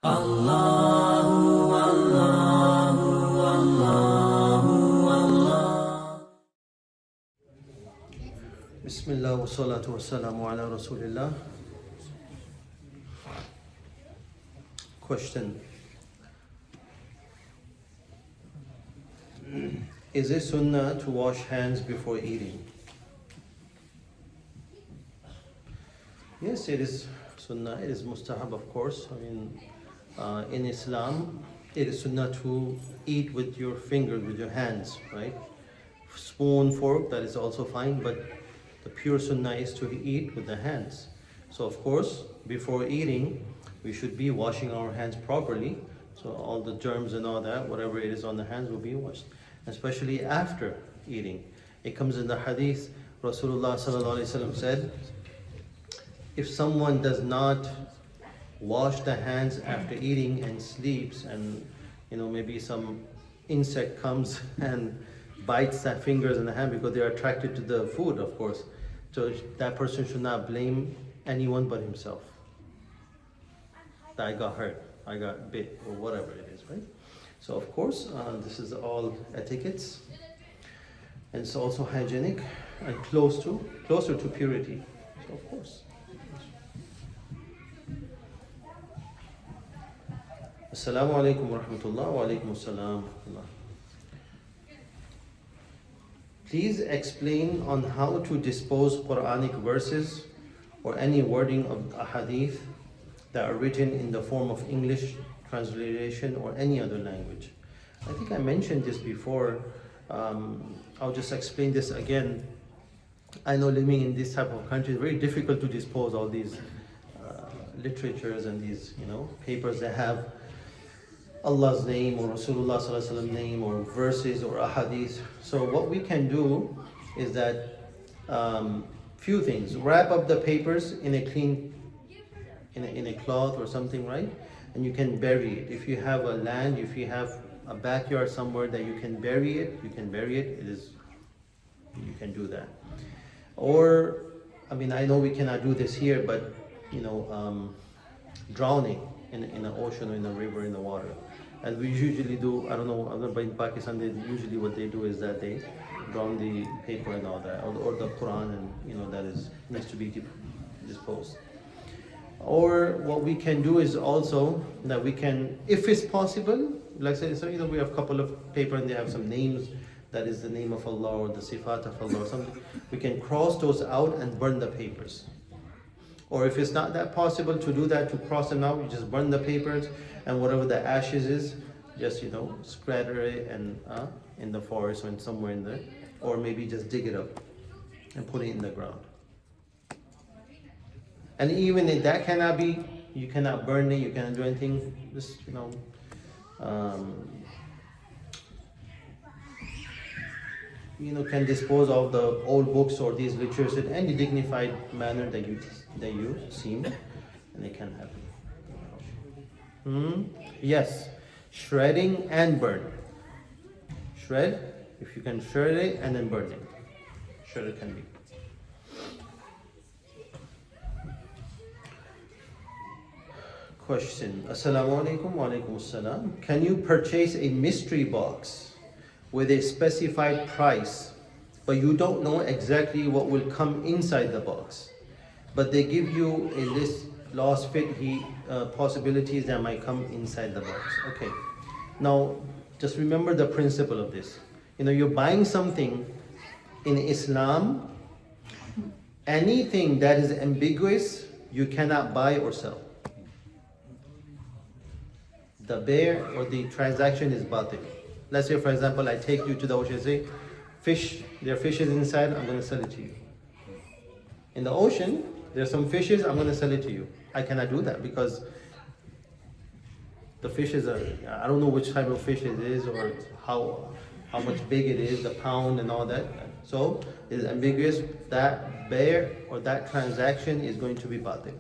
Allahu, Allahu, Allahu, Allah. Bismillah wa salatu wa salamu ala Rasulillah. Question. Is it sunnah to wash hands before eating? Yes, it is sunnah. It is mustahab, of course. In Islam, it is sunnah to eat with your fingers, with your hands, right? Spoon, fork, that is also fine, but the pure sunnah is to eat with the hands. So of course, before eating, we should be washing our hands properly. So all the germs and all that, whatever it is on the hands will be washed. Especially after eating. It comes in the hadith, Rasulullah sallallahu alaihi wasallam said, if someone does not wash the hands after eating and sleeps, and maybe some insect comes and bites their fingers and the hand because they are attracted to the food, of course. So that person should not blame anyone but himself. That I got hurt, I got bit, or whatever it is, right? So of course, this is all etiquettes, and it's also hygienic and closer to purity. So of course. Assalamu alaikum wa rahmatullah wa alaikum assalam. Please explain on how to dispose Quranic verses or any wording of a hadith that are written in the form of English transliteration or any other language. I think I mentioned this before. I'll just explain this again. I know living in this type of country is very difficult to dispose all these literatures and these papers that have Allah's name or Rasulullah sallallahu alaihi wasallam name or verses or ahadith. So what we can do is that few things. Wrap up the papers in a clean, in a cloth or something, right? And you can bury it. If you have a land, if you have a backyard somewhere that you can bury it, you can bury it. You can do that. Or, I know we cannot do this here, but drowning in an ocean or in a river, in the water. And we usually do, I don't know, but in Pakistan, usually what they do is that they drown the paper and all that, or the Quran, and that is needs to be disposed. Or what we can do is also that we can, if it's possible, like say, so we have a couple of paper and they have some names, that is the name of Allah or the sifat of Allah or something, we can cross those out and burn the papers. Or if it's not that possible to do that, to cross them out, you just burn the papers, and whatever the ashes is, just scatter it and in the forest or in somewhere in there, or maybe just dig it up and put it in the ground. And even if that cannot be, you cannot burn it, you cannot do anything, just can dispose of the old books or these literatures in any dignified manner that you seem, and it can happen. Yes, shredding and burn. Shred, if you can shred it and then burn it. Shred it can be. Question. Assalamu alaikum wa alaikum assalam. Can you purchase a mystery box with a specified price, but you don't know exactly what will come inside the box, but they give you a list, loss fit possibilities that might come inside the box? Okay, now just remember the principle of this. You're buying something in Islam. Anything that is ambiguous, you cannot buy or sell. The bear or the transaction is batil. Let's say, for example, I take you to the ocean and say, fish, there are fishes inside, I'm going to sell it to you. In the ocean, there are some fishes, I'm going to sell it to you. I cannot do that because the fishes are, I don't know which type of fish it is or how much big it is, the pound and all that. So it is ambiguous. That bear or that transaction is going to be batil.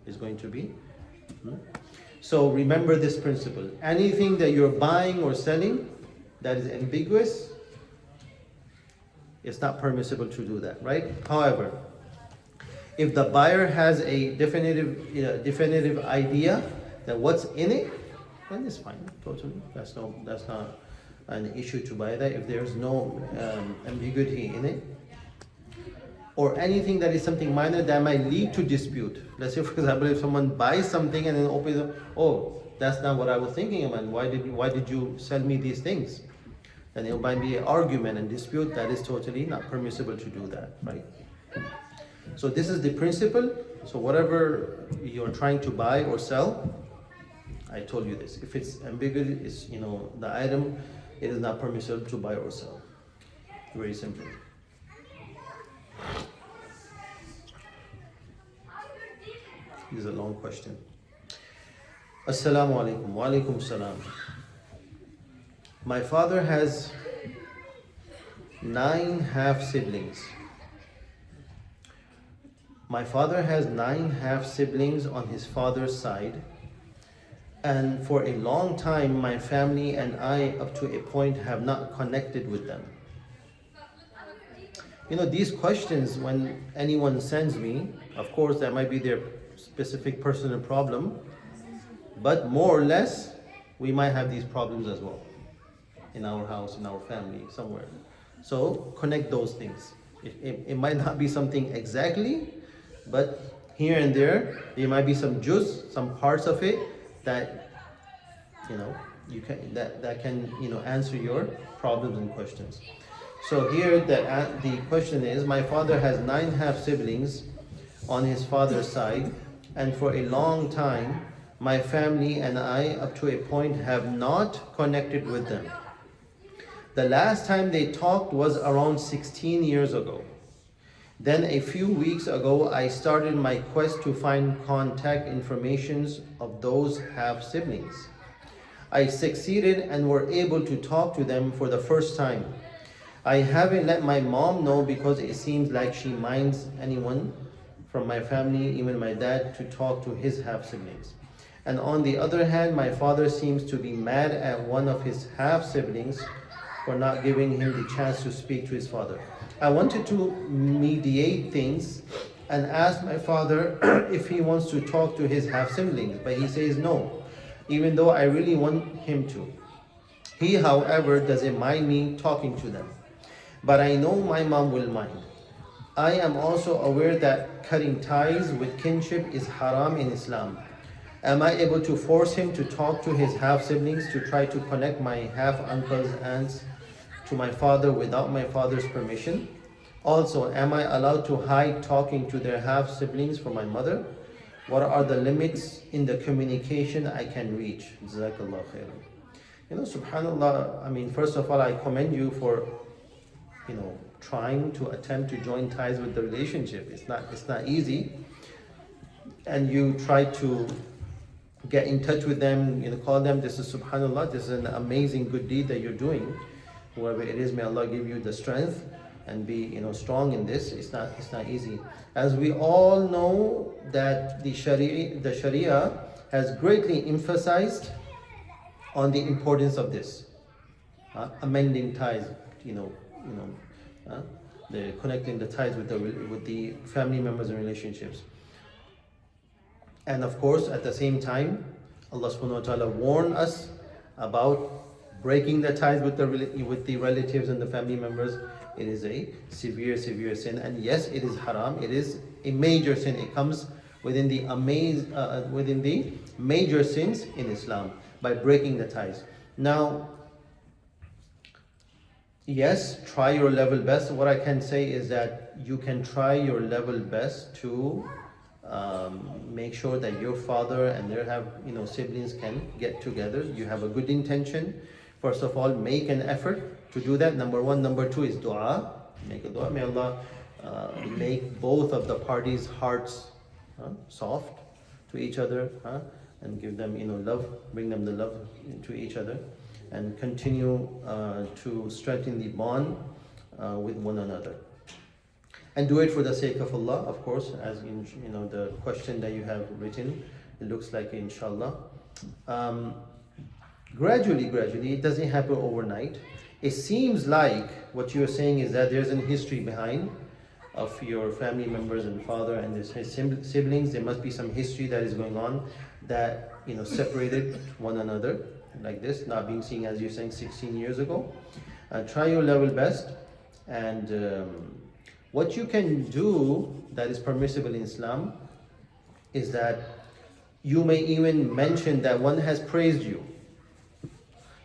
Is going to be. So remember this principle. Anything that you're buying or selling that is ambiguous, it's not permissible to do that, right? However, if the buyer has a definitive idea then what's in it, then it's fine, totally. That's not an issue to buy that if there's no ambiguity in it. Or anything that is something minor that might lead to dispute. Let's say, for example, if someone buys something and then opens it, oh, that's not what I was thinking of, and why did you sell me these things? Then it might be an argument and dispute. That is totally not permissible to do that, right? So this is the principle. So whatever you're trying to buy or sell, I told you this. If it's ambiguous, it's, the item, it is not permissible to buy or sell. Very simple. This is a long question. Assalamu alaikum. Wa alaikum salam. My father has 9 half siblings. My father has 9 half siblings on his father's side, and for a long time my family and I, up to a point, have not connected with them. These questions, when anyone sends me, of course that might be their specific personal problem, but more or less we might have these problems as well in our house, in our family, somewhere. So connect those things. It might not be something exactly, but here and there might be some some parts of it that you can that can answer your problems and questions. So here the question is, my father has 9 half siblings on his father's side, and for a long time my family and I, up to a point, have not connected with them. The last time they talked was around 16 years ago. Then a few weeks ago I started my quest to find contact informations of those half siblings. I succeeded and were able to talk to them for the first time. I haven't let my mom know because it seems like she minds anyone from my family, even my dad, to talk to his half siblings. And on the other hand, my father seems to be mad at one of his half siblings for not giving him the chance to speak to his father. I wanted to mediate things and ask my father if he wants to talk to his half siblings, but he says no, even though I really want him to. He, however, doesn't mind me talking to them, but I know my mom will mind. I am also aware that cutting ties with kinship is haram in Islam. Am I able to force him to talk to his half siblings to try to connect my half uncles, aunts to my father without my father's permission? Also, am I allowed to hide talking to their half siblings from my mother? What are the limits in the communication I can reach? Jazakallah khairan. Subhanallah, first of all, I commend you for trying to attempt to join ties with the relationship. It's not easy. And you try to get in touch with them, call them. This is subhanallah, this is an amazing good deed that you're doing. Whoever it is, may Allah give you the strength and be strong in this. It's not easy. As we all know that the Sharia has greatly emphasized on the importance of this, amending ties, the connecting the ties with the family members and relationships. And of course, at the same time, Allah subhanahu wa ta'ala warned us about breaking the ties with the relatives and the family members. It is a severe sin, and yes, it is haram. It is a major sin. It comes within the major sins in Islam by breaking the ties. Now, yes, try your level best. What I can say is that you can try your level best to make sure that your father and their siblings can get together. You have a good intention. First of all, make an effort to do that. Number 1. Number 2 is dua. Make a dua. May Allah make both of the parties' hearts soft to each other, and give them love, bring them the love to each other, and continue to strengthen the bond with one another. And do it for the sake of Allah, of course, as in the question that you have written. It looks like inshallah. Gradually, it doesn't happen overnight. It seems like what you're saying is that there's a history behind of your family members and father and his siblings. There must be some history that is going on that separated one another like this, not being seen as you're saying 16 years ago. Try your level best, and what you can do that is permissible in Islam is that you may even mention that one has praised you.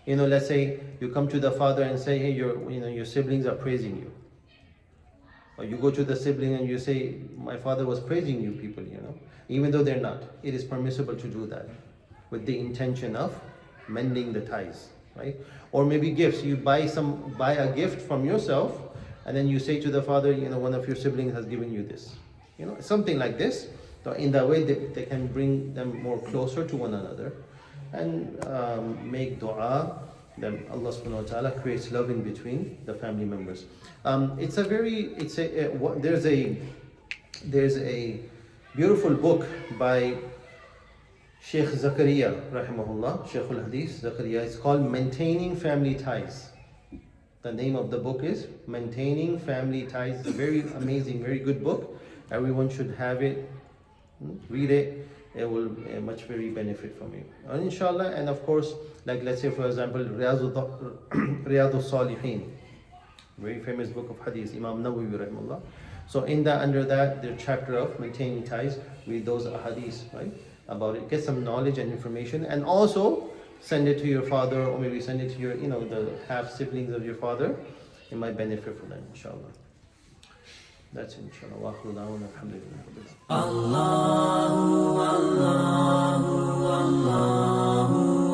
Let's say you come to the father and say, hey, your siblings are praising you. Or you go to the sibling and you say, my father was praising you people, even though they're not. It is permissible to do that with the intention of mending the ties, right? Or maybe gifts. You buy a gift from yourself, and then you say to the father, one of your siblings has given you this. Something like this. So in that way, they can bring them more closer to one another, and make dua that Allah subhanahu wa ta'ala creates love in between the family members. There's a beautiful book by Sheikh Zakaria rahimahullah, Sheikh al-Hadith Zakaria. It's called Maintaining Family Ties. The name of the book is Maintaining Family Ties. It's a very amazing, very good book. Everyone should have it, read it. It will much very benefit from you, and inshallah. And of course, like let's say for example, Riyadus Salihin, very famous book of hadith, Imam Nawawi rahimahullah. So under that, the chapter of maintaining ties, read those hadiths, right, about it. Get some knowledge and information, and also send it to your father, or maybe send it to your, the half siblings of your father. It might benefit for them, inshallah. That's it, inshallah. Wa akhiru da'wana alhamdulillah. Allahu, Allahu, Allahu.